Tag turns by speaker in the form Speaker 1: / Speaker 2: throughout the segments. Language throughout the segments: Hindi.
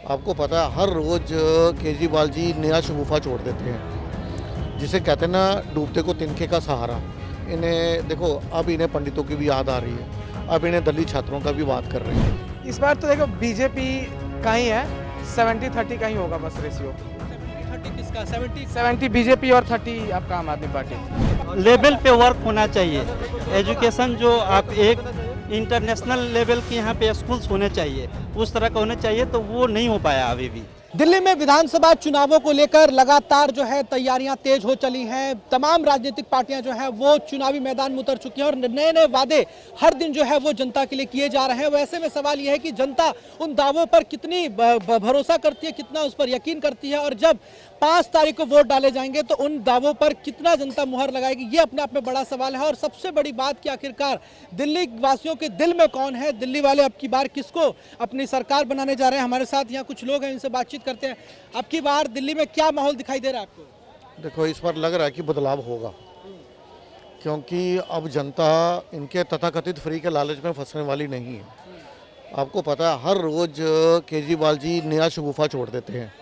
Speaker 1: आपको पता है हर रोज़ केजरीवाल जी नया शगुफा छोड़ देते हैं, जिसे कहते हैं ना डूबते को तिनके का सहारा। इन्हें देखो, अब इन्हें पंडितों की भी याद आ रही है, अब इन्हें दलित छात्रों का भी बात कर रहे हैं।
Speaker 2: इस बार तो देखो बीजेपी का ही है, 70-30 का ही होगा बस रेशियो।
Speaker 3: 30 किसका 70
Speaker 2: 70 बीजेपी और 30 आपका आम आदमी पार्टी।
Speaker 4: लेवल पे वर्क होना चाहिए। एजुकेशन जो आप एक इंटरनेशनल लेवल के यहाँ पे स्कूल्स होने चाहिए, उस तरह का होने चाहिए, तो वो नहीं हो पाया अभी भी।
Speaker 3: दिल्ली में विधानसभा चुनावों को लेकर लगातार जो है तैयारियां तेज हो चली हैं। तमाम राजनीतिक पार्टियां जो है वो चुनावी मैदान में उतर चुकी हैं और नए नए वादे हर दिन जो है वो जनता के लिए किए जा रहे हैं। वैसे में सवाल यह है कि जनता उन दावों पर कितनी भरोसा करती है, कितना उस पर यकीन करती है, और जब 5 तारीख को वोट डाले जाएंगे तो उन दावों पर कितना जनता मुहर लगाएगी, ये अपने आप में बड़ा सवाल है। और सबसे बड़ी बात कि आखिरकार दिल्ली वासियों के दिल में कौन है, दिल्ली वाले अब की बार किसको अपनी सरकार बनाने जा रहे हैं। हमारे साथ यहाँ कुछ लोग हैं, इनसे बातचीत करते हैं। अब की बार दिल्ली में क्या माहौल दिखाई दे रहा है आपको?
Speaker 1: देखो, इस बार लग रहा है कि बदलाव होगा, क्योंकि अब जनता इनके तथाकथित फ्री के लालच में फंसने वाली नहीं है। आपको पता है हर रोज़ केजरीवाल जी नया शगुफा छोड़ देते हैं,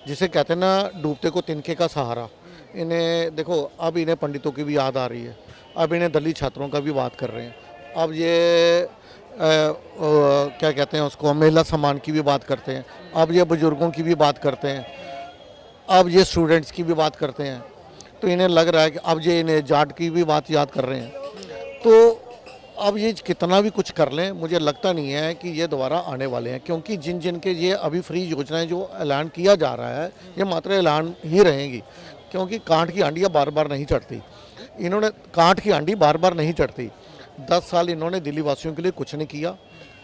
Speaker 1: जिसे कहते हैं ना डूबते को तिनके का सहारा। इन्हें देखो, अब इन्हें पंडितों की भी याद आ रही है, अब इन्हें दलित छात्रों का भी बात कर रहे हैं। अब ये क्या कहते हैं उसको, महिला सम्मान की भी बात करते हैं, अब ये बुजुर्गों की भी बात करते हैं, अब ये स्टूडेंट्स की भी बात करते हैं। तो इन्हें लग रहा है कि अब ये इन्हें जाट की भी बात याद कर रहे हैं। तो अब ये कितना भी कुछ कर लें, मुझे लगता नहीं है कि ये दोबारा आने वाले हैं, क्योंकि जिन जिन के ये अभी फ्री योजनाएं जो ऐलान किया जा रहा है, ये मात्र ऐलान ही रहेंगी, क्योंकि कांट की आंडियाँ बार बार नहीं चढ़ती। इन्होंने कांट की आंडी बार बार नहीं चढ़ती। 10 साल इन्होंने दिल्ली वासियों के लिए कुछ नहीं किया,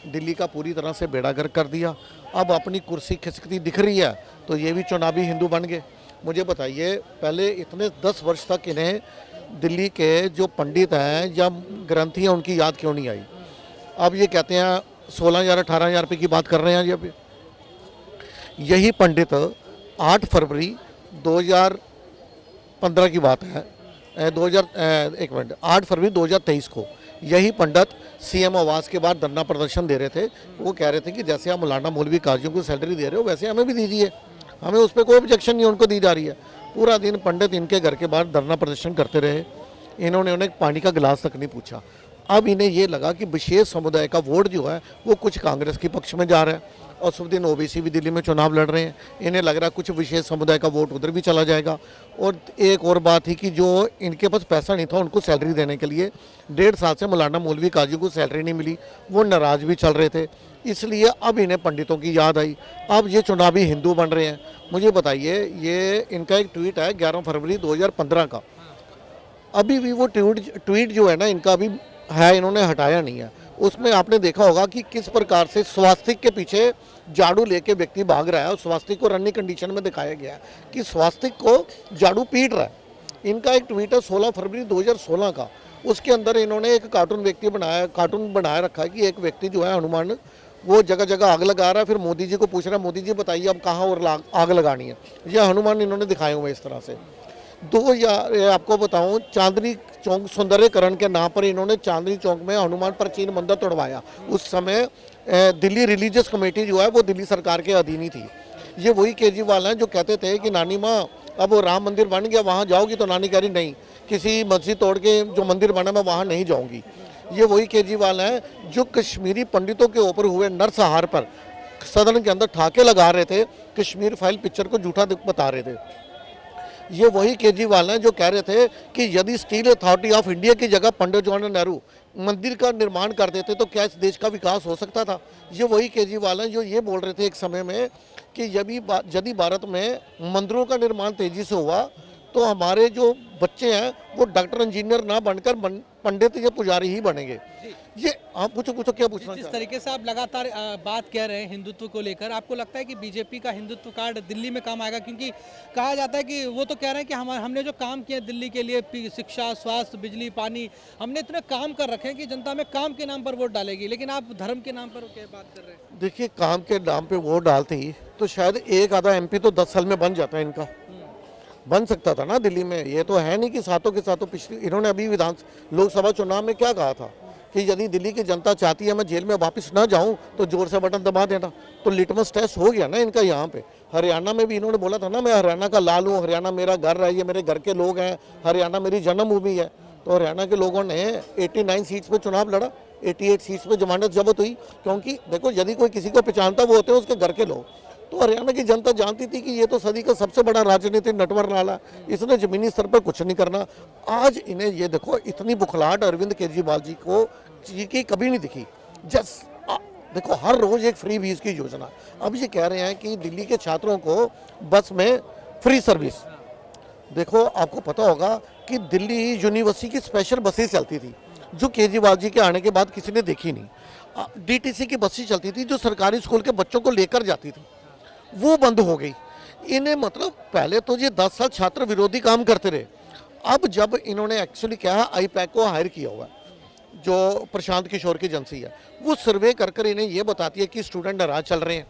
Speaker 1: दिल्ली का पूरी तरह से बेड़ा गर्क कर दिया। अब अपनी कुर्सी खिसकती दिख रही है तो ये भी चुनावी हिंदू बन गए। मुझे बताइए, पहले इतने 10 वर्ष तक इन्हें दिल्ली के जो पंडित हैं या ग्रंथी हैं उनकी याद क्यों नहीं आई? अब ये कहते हैं 16,000 18,000 रुपये की बात कर रहे हैं जी। अभी यही पंडित 8 फरवरी 2015 की बात है, 8 फरवरी 2023 को यही पंडित सीएम आवास के बाद धरना प्रदर्शन दे रहे थे। वो कह रहे थे कि जैसे आप मौलाना मौलवी काजियों को सैलरी दे रहे हो, वैसे हमें भी दीजिए, हमें उस पर कोई ऑब्जेक्शन नहीं, उनको दी जा रही है। पूरा दिन पंडित इनके घर के बाहर धरना प्रदर्शन करते रहे, इन्होंने उन्हें पानी का गिलास तक नहीं पूछा। अब इन्हें ये लगा कि विशेष समुदाय का वोट जो है वो कुछ कांग्रेस के पक्ष में जा रहा है, और सब दिन ओबीसी भी दिल्ली में चुनाव लड़ रहे हैं। इन्हें लग रहा है कुछ विशेष समुदाय का वोट उधर भी चला जाएगा। और एक और बात थी कि जो इनके पास पैसा नहीं था उनको सैलरी देने के लिए, 1.5 साल से मौलाना मौलवी काजी को सैलरी नहीं मिली, वो नाराज़ भी चल रहे थे। इसलिए अब इन्हें पंडितों की याद आई, अब ये चुनावी हिंदू बन रहे हैं। मुझे बताइए, ये इनका एक ट्वीट है 11 फरवरी 2015 का, अभी भी वो ट्वीट जो है ना इनका अभी है, इन्होंने हटाया नहीं है। उसमें आपने देखा होगा कि किस प्रकार से स्वास्तिक के पीछे झाड़ू लेके व्यक्ति भाग रहा है, और स्वास्तिक को रनिंग कंडीशन में दिखाया गया है कि स्वास्तिक को झाड़ू पीट रहा है। इनका एक ट्वीट है 16 फरवरी 2016 का, उसके अंदर इन्होंने एक कार्टून बनाया रखा है कि एक व्यक्ति जो है हनुमान, वो जगह जगह आग लगा रहा है, फिर मोदी जी को पूछ रहा है मोदी जी बताइए अब कहाँ और आग लगानी है। यह हनुमान इन्होंने दिखाए हुए इस तरह से। आपको बताऊं, चांदनी चौक सौंदर्यकरण के नाम पर इन्होंने चांदनी चौक में हनुमान प्राचीन मंदिर तोड़वाया। उस समय दिल्ली रिलीजियस कमेटी जो है वो दिल्ली सरकार के अधीन ही थी। ये वही केजरीवाल हैं जो कहते थे कि नानी माँ अब वो राम मंदिर बन गया, वहाँ जाओगी, तो नानी कह रही नहीं, किसी मस्जिद तोड़ के जो मंदिर बना मैं वहाँ नहीं जाऊँगी। ये वही केजरीवाल हैं जो कश्मीरी पंडितों के ऊपर हुए नरसंहार पर सदन के अंदर ठाके लगा रहे थे, कश्मीर फाइल पिक्चर को झूठा बता रहे थे। ये वही केजरीवाल हैं जो कह रहे थे कि यदि स्टील अथॉरिटी ऑफ इंडिया की जगह पंडित जवाहरलाल नेहरू मंदिर का निर्माण कर देते तो क्या इस देश का विकास हो सकता था। ये वही केजरीवाल हैं जो ये बोल रहे थे एक समय में कि यदि भारत में मंदिरों का निर्माण तेजी से हुआ तो हमारे जो बच्चे हैं वो डॉक्टर इंजीनियर ना बनकर पंडित या पुजारी ही बनेंगे। ये आप पूछो क्या पूछना
Speaker 3: जिस तरीके से आप लगातार बात कह रहे हैं हिंदुत्व को लेकर, आपको लगता है कि बीजेपी का हिंदुत्व कार्ड दिल्ली में काम आएगा? क्योंकि कहा जाता है कि वो तो कह रहे हैं कि हमने जो काम किए दिल्ली के लिए, शिक्षा, स्वास्थ्य, बिजली, पानी, हमने इतने काम कर रखे हैं कि जनता में काम के नाम पर वोट डालेगी, लेकिन आप धर्म के नाम पर क्या बात कर रहे हैं?
Speaker 1: देखिए, काम के नाम पर वोट डालते ही तो शायद एक आधा MP तो 10 साल में बन जाता है, इनका बन सकता था ना दिल्ली में। ये तो है नहीं कि सातों के सातों पिछली, इन्होंने अभी लोकसभा चुनाव में क्या कहा था कि यदि दिल्ली की जनता चाहती है मैं जेल में वापस ना जाऊं तो जोर से बटन दबा देना। तो लिटमस टेस्ट हो गया ना इनका यहाँ पे। हरियाणा में भी इन्होंने बोला था ना मैं हरियाणा का लाल हूँ, हरियाणा मेरा घर है, ये मेरे घर के लोग हैं, हरियाणा मेरी जन्मभूमि है। तो हरियाणा के लोगों ने 89 सीट्स पे चुनाव लड़ा, 88 सीट्स पे जमानत जब्त हुई, क्योंकि देखो यदि कोई किसी को पहचानता वो होते हैं उसके घर के लोग। तो हरियाणा की जनता जानती थी कि ये तो सदी का सबसे बड़ा राजनीतिक नटवर नाला, इसने जमीनी स्तर पर कुछ नहीं करना। आज इन्हें ये देखो इतनी बुखलाहट अरविंद केजरीवाल जी को की कभी नहीं दिखी। देखो हर रोज एक फ्री बीस की योजना। अब ये कह रहे हैं कि दिल्ली के छात्रों को बस में फ्री सर्विस। देखो आपको पता होगा कि दिल्ली यूनिवर्सिटी की स्पेशल बसें चलती थी जो केजरीवाल जी के आने के बाद किसी ने देखी नहीं। डीटीसी की बसें चलती थी जो सरकारी स्कूल के बच्चों को लेकर जाती थी, वो बंद हो गई। इन्हें मतलब पहले तो ये 10 साल छात्र विरोधी काम करते रहे। अब जब इन्होंने एक्चुअली क्या है आईपैक को हायर किया हुआ है जो प्रशांत किशोर की एजेंसी है, वो सर्वे कर कर इन्हें ये बताती है कि स्टूडेंट नाराज चल रहे हैं।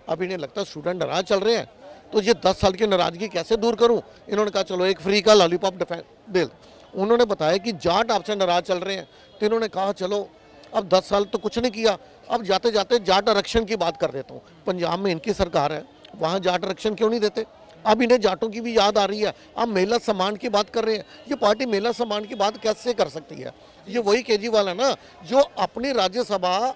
Speaker 1: अब इन्हें लगता है स्टूडेंट नाराज चल रहे हैं तो ये 10 साल की नाराजगी कैसे दूर करूं। इन्होंने कहा चलो एक फ्री का लॉलीपॉप दे। उन्होंने बताया कि जाट आपसे नाराज चल रहे हैं तो इन्होंने कहा चलो अब 10 साल तो कुछ नहीं किया, अब जाते जाते जाट आरक्षण की बात कर देता हूँ। पंजाब में इनकी सरकार है, वहाँ जाट आरक्षण क्यों नहीं देते? अब इन्हें जाटों की भी याद आ रही है। अब महिला सम्मान की बात कर रहे हैं। ये पार्टी महिला सम्मान की बात कैसे कर सकती है? ये वही केजरीवाल है ना जो अपनी राज्यसभा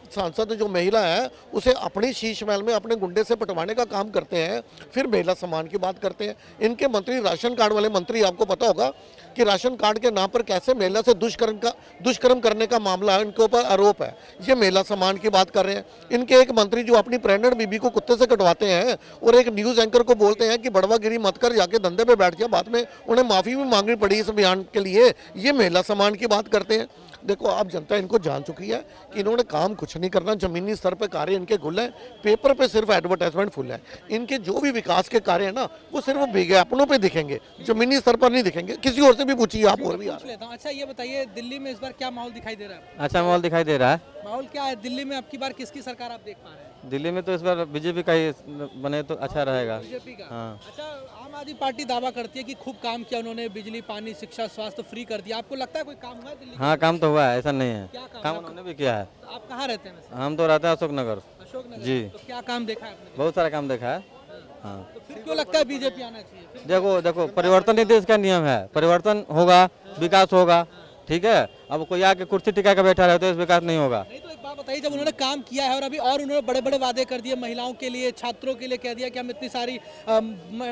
Speaker 1: सांसद जो महिला है उसे अपनी शीश महल में अपने गुंडे से पटवाने का काम करते हैं, फिर महिला सम्मान की बात करते हैं। इनके मंत्री राशन कार्ड वाले मंत्री, आपको पता होगा कि राशन कार्ड के नाम पर कैसे महिला से दुष्कर्म करने का मामला इनके ऊपर आरोप है। ये महिला सम्मान की बात कर रहे हैं। इनके एक मंत्री जो अपनी प्रेग्नेंट बीबी को कुत्ते से कटवाते हैं और एक न्यूज़ एंकर को बोलते हैं कि बड़वागिरी मत कर, जाके धंधे पे बैठ जा, बाद में उन्हें माफ़ी भी मांगनी पड़ी इस अभियान के लिए। ये महिला सम्मान की बात करते हैं। देखो अब जनता इनको जान चुकी है कि इन्होंने काम कुछ नहीं करना। जमीनी स्तर पर कार्य इनके गुल हैं, पेपर पे सिर्फ एडवर्टाइजमेंट फुल है। इनके जो भी विकास के कार्य है ना वो सिर्फ विज्ञापनों पे दिखेंगे, जमीनी स्तर पर नहीं दिखेंगे। किसी और से भी पूछिए आप और भी
Speaker 3: पूछ लेता हूँ। अच्छा ये बताइए दिल्ली में इस बार क्या माहौल दिखाई दे रहा है?
Speaker 4: अच्छा माहौल दिखाई दे रहा है।
Speaker 3: माहौल क्या है दिल्ली में? अब की बार किसकी सरकार आप देख पा रहे हैं?
Speaker 4: दिल्ली में तो इस बार बीजेपी का ही बने तो अच्छा रहेगा।
Speaker 3: बीजेपी का?
Speaker 4: हाँ।
Speaker 3: अच्छा आम आदमी पार्टी दावा करती है कि खूब काम किया उन्होंने, बिजली पानी शिक्षा स्वास्थ्य फ्री कर दिया। आपको लगता है कोई काम हुआ है दिल्ली?
Speaker 4: हाँ काम तो हुआ है, ऐसा नहीं है।
Speaker 3: क्या
Speaker 4: काम उन्होंने भी किया है।
Speaker 3: तो आप कहाँ रहते हैं वैसे?
Speaker 4: हम तो रहते हैं अशोक नगर।
Speaker 3: अशोक नगर।
Speaker 4: जी।
Speaker 3: तो क्या काम देखा है आपने?
Speaker 4: बहुत सारा काम देखा है। हाँ
Speaker 3: तो फिर क्यों लगता है बीजेपी आना चाहिए? फिर
Speaker 4: देखो देखो परिवर्तन ही देश का नियम है। परिवर्तन होगा विकास होगा, ठीक है। अब कोई आके कुर्सी टिका के बैठा रहे तो इस विकास नहीं होगा।
Speaker 3: नहीं तो एक बात बताइए, जब उन्होंने काम किया है और अभी और उन्होंने बड़े बड़े वादे कर दिए महिलाओं के लिए, छात्रों के लिए कह दिया कि हम इतनी सारी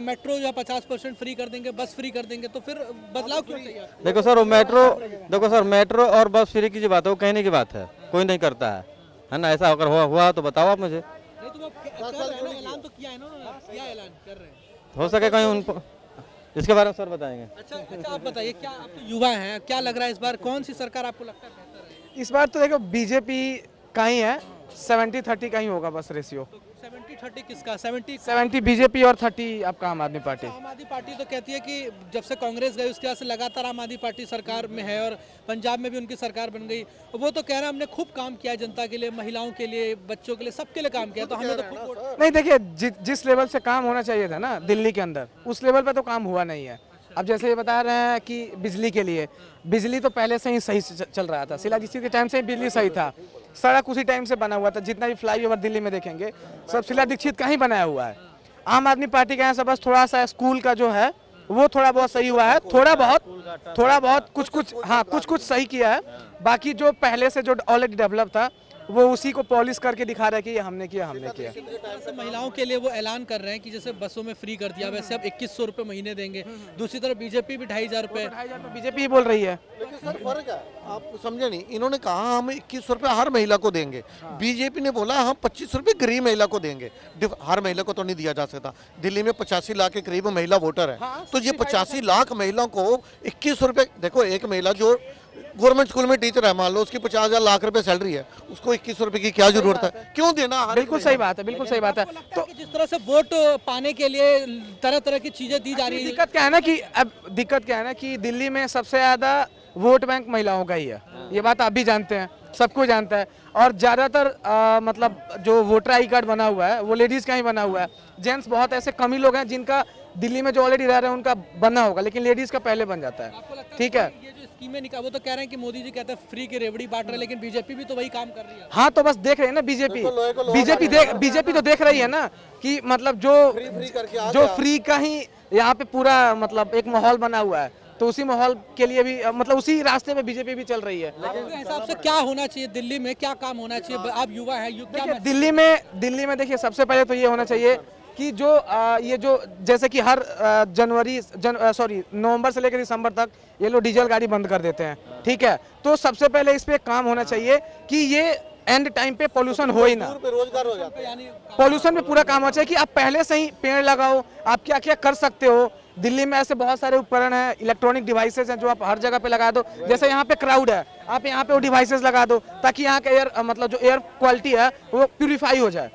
Speaker 3: मेट्रो जो 50% फ्री कर देंगे, बस फ्री कर देंगे, तो फिर बदलाव क्यों चाहिए?
Speaker 4: देखो सर वो मेट्रो और बस फ्री की जो बात है वो कहने की बात है, कोई नहीं करता है ना। ऐसा अगर हुआ तो बताओ आप मुझे।
Speaker 3: नहीं तो वो कर रहे हैं ना, ऐलान तो किया है ना उन्होंने, क्या ऐलान कर रहे हैं?
Speaker 4: हो सके कहीं उनको इसके बारे में सर बताएंगे।
Speaker 3: अच्छा आप बताइए, क्या आप तो युवा हैं, क्या लग रहा है इस बार कौन सी सरकार आपको लगता है बेहतर है?
Speaker 2: इस बार तो देखो बीजेपी का ही है, 70-30 का ही होगा बस रेशियो।
Speaker 3: तो 70-30 किसका?
Speaker 2: 70 बीजेपी और 30 आपका आम आदमी पार्टी।
Speaker 3: आम आदमी पार्टी तो कहती है कि जब से कांग्रेस गई उसके बाद से लगातार आम आदमी पार्टी सरकार में है और पंजाब में भी उनकी सरकार बन गई। वो तो कह रहा है हमने खूब काम किया जनता के लिए, महिलाओं के लिए, बच्चों के लिए, सबके लिए काम किया, तो हमें तो खूब वोट।
Speaker 2: नहीं देखिए जिस लेवल से काम होना चाहिए था ना दिल्ली के अंदर, उस लेवल पे तो काम हुआ नहीं है। अब जैसे ये बता रहे हैं कि बिजली के लिए, बिजली तो पहले से ही सही चल रहा था। शीला दीक्षित के टाइम से ही बिजली सही था, सड़क उसी टाइम से बना हुआ था। जितना भी फ्लाईओवर दिल्ली में देखेंगे सब शीला दीक्षित का ही बनाया हुआ है। आम आदमी पार्टी के यहाँ से बस थोड़ा सा स्कूल का जो है वो थोड़ा बहुत सही हुआ है, थोड़ा बहुत कुछ सही किया है। बाकी जो पहले से जो ऑलरेडी डेवलप था वो उसी को पॉलिश करके दिखा रहा है कि ये हमने किया।
Speaker 3: जैसे महिलाओं के लिए वो ऐलान कर रहे हैं कि जैसे बसों में फ्री कर दिया, वैसे अब 2100 रुपये महीने देंगे। दूसरी तरफ बीजेपी भी 2500 रुपये।
Speaker 2: बीजेपी ही बोल रही है।
Speaker 1: सर फर्क है, आप समझे नहीं। इन्होंने कहा हम 2100 रुपये हर महिला को देंगे, बीजेपी ने बोला हम 2500 रुपये गरीब महिला को देंगे। हर महिला को तो नहीं दिया जा सकता। दिल्ली में 85 लाख के करीब महिला वोटर है, तो ये 85 लाख महिलाओं को 2100 रुपये। देखो एक महिला जो गवर्नमेंट स्कूल में टीचर है, मान लो उसकी 50,000 लाख रुपए सैलरी है, उसको 2100 रुपये की क्या जरूरत है? क्यों देना?
Speaker 2: बिल्कुल सही बात है, बिल्कुल सही बात है।
Speaker 3: तो जिस तरह से वोट पाने के लिए तरह तरह की चीजें दी जा रही है,
Speaker 2: दिक्कत क्या है ना कि दिल्ली में सबसे ज्यादा वोट बैंक महिलाओं का ही है। ये बात आप भी जानते हैं, सबको जानता है। और ज़्यादातर मतलब जो वोटर आई कार्ड बना हुआ है वो लेडीज़ का ही बना हुआ है। जेंट्स बहुत ऐसे कम ही लोग हैं जिनका दिल्ली में जो ऑलरेडी रह रहे हैं उनका बनना होगा, लेकिन लेडीज का पहले बन जाता है। ठीक है,
Speaker 3: ये जो स्कीमें निकाल, वो तो कह रहे हैं कि मोदी जी कहते हैं फ्री की रेवड़ी बांट रहे हैं, लेकिन बीजेपी भी तो वही काम कर रही है।
Speaker 2: हाँ तो बस देख रहे हैं ना बीजेपी तो देख रही है ना कि मतलब जो फ्री का ही यहाँ पे पूरा मतलब एक माहौल बना हुआ है, तो उसी माहौल के लिए भी मतलब उसी रास्ते में बीजेपी भी चल रही है।
Speaker 3: आपके हिसाब से क्या होना चाहिए दिल्ली में, क्या काम होना चाहिए? आप युवा हैं, क्या
Speaker 2: देखिए दिल्ली में देखिए सबसे पहले तो ये होना चाहिए कि जो ये जो जैसे कि हर नवंबर से लेकर दिसंबर तक ये लोग डीजल गाड़ी बंद कर देते हैं। ठीक है, तो सबसे पहले इस पे काम होना चाहिए कि ये एंड टाइम पे पोल्यूशन हो ही ना,
Speaker 1: रोजगार हो जाता है।
Speaker 2: पोल्यूशन पे पूरा काम होना चाहिए कि आप पहले से ही पेड़ लगाओ। आप क्या क्या कर सकते हो, दिल्ली में ऐसे बहुत सारे उपकरण हैं, इलेक्ट्रॉनिक डिवाइसेस हैं जो आप हर जगह पे लगा दो। जैसे यहाँ पे क्राउड है, आप यहाँ पे वो डिवाइसेस लगा दो ताकि यहाँ का एयर मतलब जो एयर क्वालिटी है वो प्यूरिफाई हो जाए।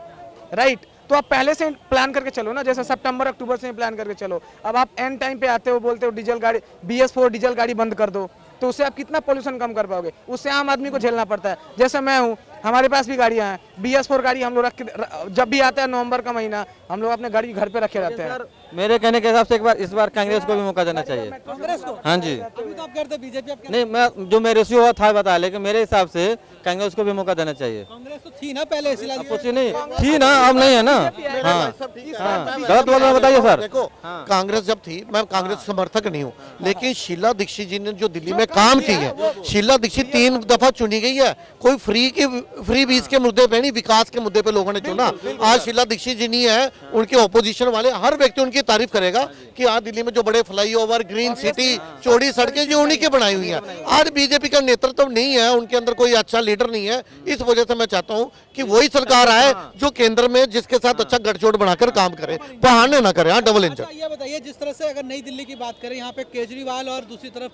Speaker 2: राइट, तो आप पहले से प्लान करके चलो ना, जैसे सितंबर अक्टूबर से ही प्लान करके चलो। अब आप एंड टाइम पे आते हो, बोलते हो डीजल गाड़ी BS4 डीजल गाड़ी बंद कर दो, तो उससे आप कितना पोल्यूशन कम कर पाओगे? उससे आम आदमी को झेलना पड़ता है। जैसे मैं हूँ, हमारे पास भी गाड़ियाँ हैं, BS4 गाड़ी हम लोग जब भी आता है नवंबर का महीना, हम लोग अपने गाड़ी घर पे रखे रहते हैं।
Speaker 5: मेरे कहने के हिसाब से इस बार कांग्रेस को भी मौका देना चाहिए।
Speaker 3: कांग्रेस को?
Speaker 5: हाँ जी।
Speaker 3: अभी तो आप कहते बीजेपी, आप
Speaker 5: नहीं, मैं जो मेरे रेशियो था बता, लेकिन मेरे हिसाब से कांग्रेस को भी मौका देना चाहिए।
Speaker 3: कांग्रेस तो थी ना पहले, इसलिए
Speaker 5: कुछ नहीं थी ना, अब नहीं है ना। हाँ, गलत बोल रहे हैं, बताइए सर।
Speaker 1: देखो, कांग्रेस जब थी, मैं कांग्रेस समर्थक नहीं हूँ, लेकिन शीला दीक्षित जी ने जो दिल्ली में काम की है, शीला दीक्षित 3 दफा चुनी गई है। कोई फ्री बीज के मुद्दे पे नहीं, विकास के मुद्दे पे लोगों ने चुना। आज शीला दीक्षित जी नहीं है, उनके ऑपोजिशन वाले हर व्यक्ति उनकी तारीफ करेगा कि आज दिल्ली में जो बड़े फ्लाईओवर, ग्रीन सिटी, चौड़ी सड़कें जो उन्हीं की बनाई हुई हैं। आज बीजेपी का नेतृत्व नहीं है, उनके अंदर कोई अच्छा लीडर नहीं है। इस वजह से मैं चाहता हूं कि वही सरकार आए जो केंद्र में जिसके साथ अच्छा गठजोड़ बनाकर काम करे, बहाने ना करे। हाँ, डबल इंजन।
Speaker 3: अच्छा, ये बताइए, जिस तरह से अगर नई दिल्ली की बात करें, यहाँ पे केजरीवाल और दूसरी तरफ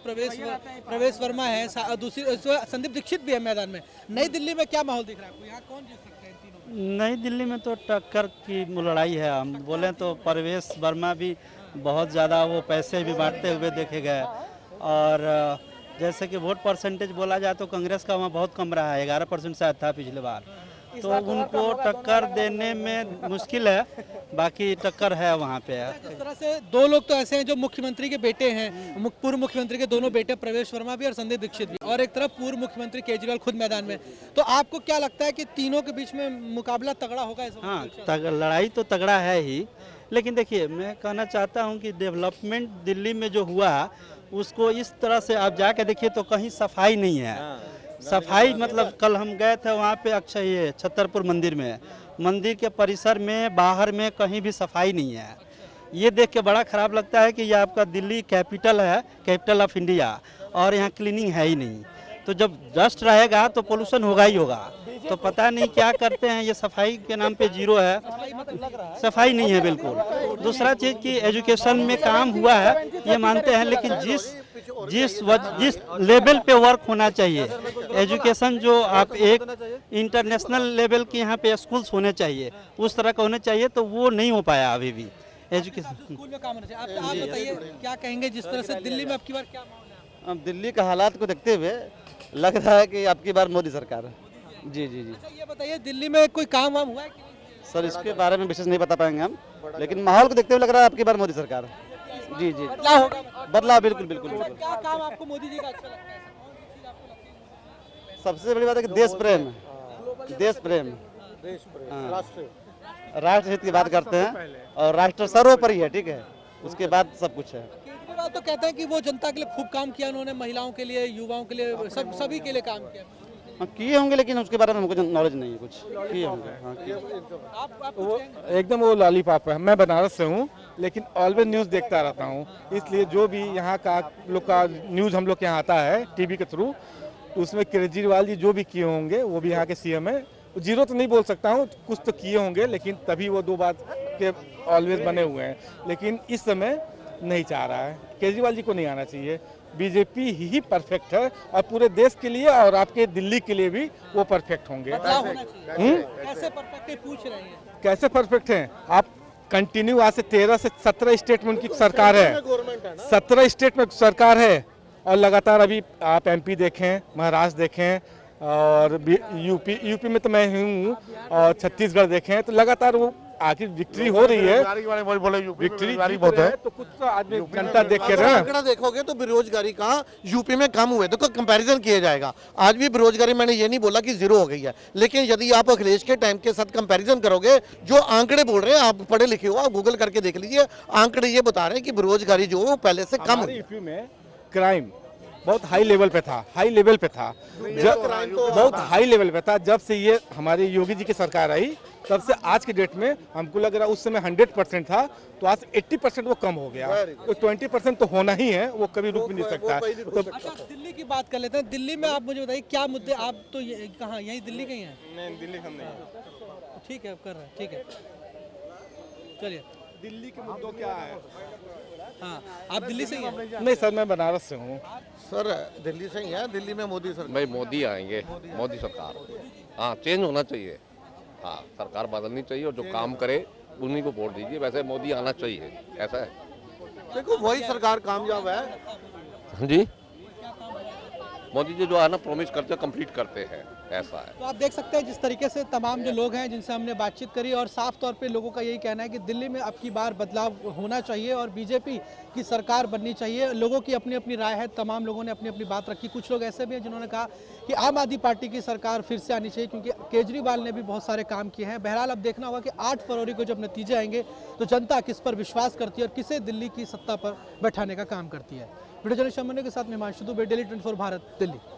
Speaker 3: प्रवेश वर्मा है, दूसरी संदीप दीक्षित भी है मैदान में। नई दिल्ली में क्या माहौल दिख रहा है आपको? यहाँ कौन जीत सकते हैं तीनों?
Speaker 4: नई दिल्ली में तो टक्कर की लड़ाई है। हम बोलें तो प्रवेश वर्मा भी बहुत ज़्यादा वो पैसे भी बांटते हुए देखे गए, और जैसे कि वोट परसेंटेज बोला जाए तो कांग्रेस का वहाँ बहुत कम रहा है, 11% शायद था पिछले बार, तो उनको टक्कर देने में मुश्किल है। बाकी टक्कर है वहाँ पे।
Speaker 3: जिस तरह से 2 लोग तो ऐसे हैं जो मुख्यमंत्री के बेटे हैं, पूर्व मुख्यमंत्री के दोनों बेटे, प्रवेश वर्मा भी और संदीप दीक्षित भी, और एक तरफ पूर्व मुख्यमंत्री केजरीवाल खुद मैदान में। तो आपको क्या लगता है कि तीनों के बीच में मुकाबला तगड़ा होगा इस वक्त?
Speaker 4: हाँ, लड़ाई तो तगड़ा है ही, लेकिन देखिए मैं कहना चाहता हूँ कि डेवलपमेंट दिल्ली में जो हुआ उसको इस तरह से आप जाके देखिए तो कहीं सफाई नहीं है। सफाई मतलब कल हम गए थे वहाँ पे, अक्षय ये छतरपुर मंदिर में, मंदिर के परिसर में बाहर में कहीं भी सफाई नहीं है। ये देख के बड़ा ख़राब लगता है कि ये आपका दिल्ली कैपिटल है, कैपिटल ऑफ इंडिया, और यहाँ क्लीनिंग है ही नहीं। तो जब डस्ट रहेगा तो पोल्यूशन होगा ही होगा। तो पता नहीं क्या करते हैं, ये सफाई के नाम पे जीरो है, सफाई नहीं है बिल्कुल। दूसरा चीज़ कि एजुकेशन में काम हुआ है ये मानते हैं, लेकिन जिस लेवल पे वर्क होना चाहिए, एजुकेशन जो आप एक इंटरनेशनल लेवल के यहाँ पे स्कूल्स होने चाहिए, उस तरह का होने चाहिए, तो वो नहीं हो पाया अभी भी एजुकेशन।
Speaker 3: स्कूल में काम होना चाहिए। आप बताइए, क्या कहेंगे जिस तरह से दिल्ली में अब की बार क्या माहौल है?
Speaker 5: अब दिल्ली का हालात को देखते हुए लग रहा है कि आपकी बार मोदी सरकार है। जी जी जी।
Speaker 3: अच्छा, ये बताइए, दिल्ली में कोई काम वाम हुआ है कि नहीं?
Speaker 5: सर इसके बारे में विशेष नहीं बता पाएंगे हम, लेकिन माहौल को देखते हुए लग रहा है आपकी बार मोदी सरकार है। जी जी,
Speaker 3: बदलाव होगा?
Speaker 5: बदलाव बिल्कुल बिल्कुल बिल्कुल।
Speaker 3: क्या काम आपको मोदी जी का अच्छा लगता है? कौन सी चीज आपको लगती है?
Speaker 5: सबसे बड़ी बात है कि देश प्रेम, देश प्रेम, राष्ट्र हित की बात करते हैं, और राष्ट्र सर्वोपरि है। ठीक है, उसके बाद सब कुछ है।
Speaker 3: केजरीवाल तो कहते हैं कि वो जनता के लिए खूब काम किया उन्होंने, महिलाओं के लिए, युवाओं के लिए, सभी के लिए काम किया।
Speaker 5: हाँ किए होंगे, लेकिन उसके बारे में हमको नॉलेज नहीं है, कुछ किए होंगे। हाँ किए।
Speaker 3: आप
Speaker 6: वो एकदम वो लॉलीपॉप है। मैं बनारस से हूँ, लेकिन ऑलवेज न्यूज़ देखता रहता हूँ, इसलिए जो भी यहाँ का लोग का न्यूज़ हम लोग के यहाँ आता है टीवी के थ्रू, उसमें केजरीवाल जी जो भी किए होंगे, वो भी यहाँ के CM है। जीरो तो नहीं बोल सकता हूँ, कुछ तो किए होंगे, लेकिन तभी वो 2 बात के ऑलवेज बने हुए हैं। लेकिन इस समय नहीं चाह रहा है, केजरीवाल जी को नहीं आना चाहिए। बीजेपी ही परफेक्ट है, और पूरे देश के लिए और आपके दिल्ली के लिए भी वो परफेक्ट होंगे।
Speaker 3: बदलाव होना चाहिए। कैसे परफेक्ट है पूछ रहे हैं?
Speaker 6: कैसे परफेक्ट हैं आप? कंटिन्यू आज से 13 से 17 स्टेट में उनकी सरकार है, 17 स्टेट में सरकार है, और लगातार अभी आप MP देखें, महाराष्ट्र देखें, और यूपी में तो मैं हूँ, और छत्तीसगढ़ देखें, तो लगातार वो आखिर विक्ट्री हो रही है, विक्ट्री बहुत है, तो कुछ तो आदमी जनता देख के
Speaker 1: अगर
Speaker 6: रहे
Speaker 1: आंकड़ा देखोगे तो बेरोजगारी का यूपी में कम हुआ है। देखो कंपैरिजन किया जाएगा, आज भी बेरोजगारी, मैंने ये नहीं बोला कि जीरो हो गई है, लेकिन यदि आप अखिलेश के टाइम के साथ कंपैरिजन करोगे, जो आंकड़े बोल रहे हैं, आप पढ़े लिखे हो, आप गूगल करके देख लीजिए, आंकड़े ये बता रहे हैं कि बेरोजगारी जो है पहले से कम
Speaker 6: हमारे यूपी में क्राइम बहुत हाई लेवल पे था, हाई लेवल पे था, बहुत हाई लेवल पे था। जब से ये हमारी योगी जी की सरकार आई, तब से आज के डेट में हमको लग रहा है, उस समय 100% था, तो आज 80% वो कम हो गया, तो 20% तो होना ही है, वो कभी रुक भी नहीं सकता। तो
Speaker 3: अच्छा, दिल्ली की बात कर लेते हैं। दिल्ली में आप मुझे बताइए क्या मुद्दे, आप तो कहाँ, यही दिल्ली के ही हैं?
Speaker 6: नहीं, दिल्ली हम नहीं।
Speaker 3: ठीक है, अब कर रहे हैं, ठीक है, चलिए।
Speaker 6: दिल्ली के मुद्दों क्या है?
Speaker 3: हाँ, आप दिल्ली से ही हैं?
Speaker 6: नहीं सर, मैं बनारस से हूँ।
Speaker 1: सर दिल्ली से ही है, दिल्ली में मोदी सरकार।
Speaker 7: भाई मोदी आएंगे, मोदी सरकार, हाँ चेंज होना चाहिए, हाँ सरकार बदलनी चाहिए और जो काम करे उन्हीं को वोट दीजिए। वैसे मोदी आना चाहिए, ऐसा है।
Speaker 1: देखो वही सरकार कामयाब है।
Speaker 7: हाँ जी, मोदी जी जो है ना प्रॉमिस करते हैं, कंप्लीट करते हैं, ऐसा है।
Speaker 3: तो आप देख सकते हैं जिस तरीके से तमाम जो लोग हैं जिनसे हमने बातचीत करी, और साफ तौर पे लोगों का यही कहना है कि दिल्ली में अब की बार बदलाव होना चाहिए और बीजेपी की सरकार बननी चाहिए। लोगों की अपनी अपनी राय है, तमाम लोगों ने अपनी अपनी बात रखी। कुछ लोग ऐसे भी हैं जिन्होंने कहा कि आम आदमी पार्टी की सरकार फिर से आनी चाहिए, क्योंकि केजरीवाल ने भी बहुत सारे काम किए हैं। बहरहाल अब देखना होगा कि 8 फरवरी को जब नतीजे आएंगे तो जनता किस पर विश्वास करती है और किसे दिल्ली की सत्ता पर बैठाने का काम करती है। वीडियो जर्नलिस्ट अमन के साथ हिमांशु दुबे, डेली 24 भारत, दिल्ली।